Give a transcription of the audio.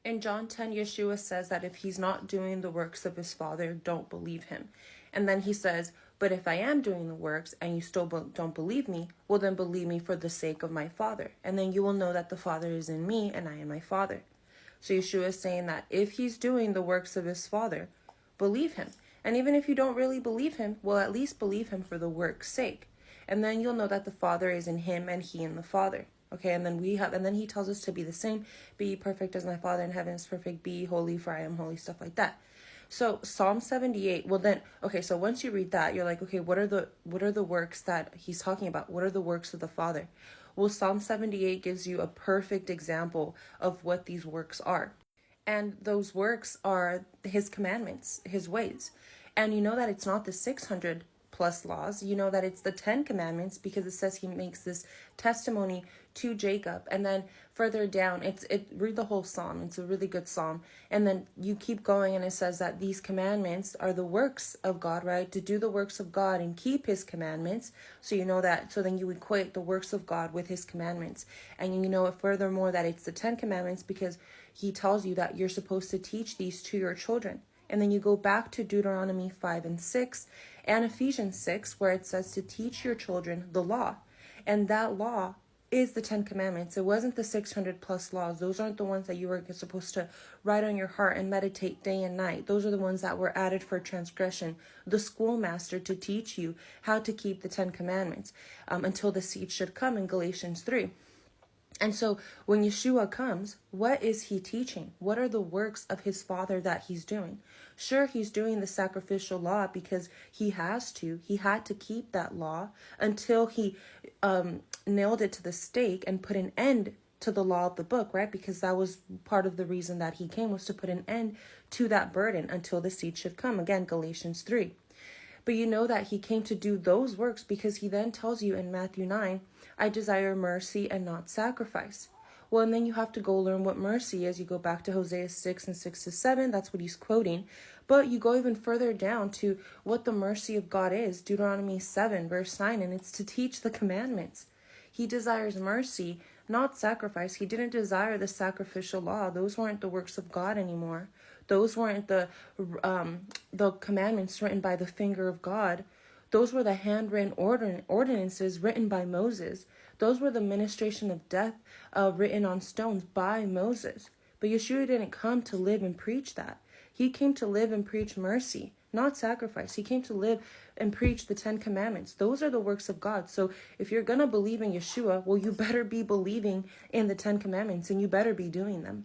In John 10, Yeshua says that if he's not doing the works of his Father, don't believe him. And then he says, but if I am doing the works and you still don't believe me, well, then believe me for the sake of my Father. And then you will know that the Father is in me and I in my Father. So Yeshua is saying that if he's doing the works of his Father, believe him. And even if you don't really believe him, well, at least believe him for the work's sake. And then you'll know that the Father is in him and he in the Father. Okay, and then he tells us to be the same. Be ye perfect as my Father in heaven is perfect. Be ye holy, for I am holy, stuff like that. So Psalm 78, well then, okay, so once you read that, you're like, okay, what are the works that he's talking about? What are the works of the Father? Well, Psalm 78 gives you a perfect example of what these works are. And those works are his commandments, his ways. And you know that it's not the 600 plus laws. You know that it's the 10 commandments because it says he makes this testimony to Jacob. And then further down, read the whole psalm. It's a really good psalm. And then you keep going and it says that these commandments are the works of God, right? To do the works of God and keep his commandments. So you know that, so then you equate the works of God with his commandments. And you know furthermore that it's the 10 commandments because he tells you that you're supposed to teach these to your children. And then you go back to Deuteronomy 5 and 6 and Ephesians 6, where it says to teach your children the law. And that law is the 10 commandments. It wasn't the 600 plus laws. Those aren't the ones that you were supposed to write on your heart and meditate day and night. Those are the ones that were added for transgression. The schoolmaster to teach you how to keep the 10 commandments until the seed should come in Galatians 3. And so when Yeshua comes, what is he teaching? What are the works of his Father that he's doing? Sure, he's doing the sacrificial law because he has to. He had to keep that law until he nailed it to the stake and put an end to the law of the book, right? Because that was part of the reason that he came, was to put an end to that burden until the seed should come. Again, Galatians 3. But you know that he came to do those works because he then tells you in Matthew 9, I desire mercy and not sacrifice. Well, and then you have to go learn what mercy is. You go back to Hosea 6 and 6-7. That's what he's quoting. But you go even further down to what the mercy of God is. Deuteronomy 7, verse 9. And it's to teach the commandments. He desires mercy, not sacrifice. He didn't desire the sacrificial law. Those weren't the works of God anymore. Those weren't the commandments written by the finger of God. Those were the handwritten ordinances written by Moses. Those were the ministration of death written on stones by Moses. But Yeshua didn't come to live and preach that. He came to live and preach mercy, not sacrifice. He came to live and preach the 10 commandments. Those are the works of God. So if you're going to believe in Yeshua, well, you better be believing in the 10 commandments and you better be doing them.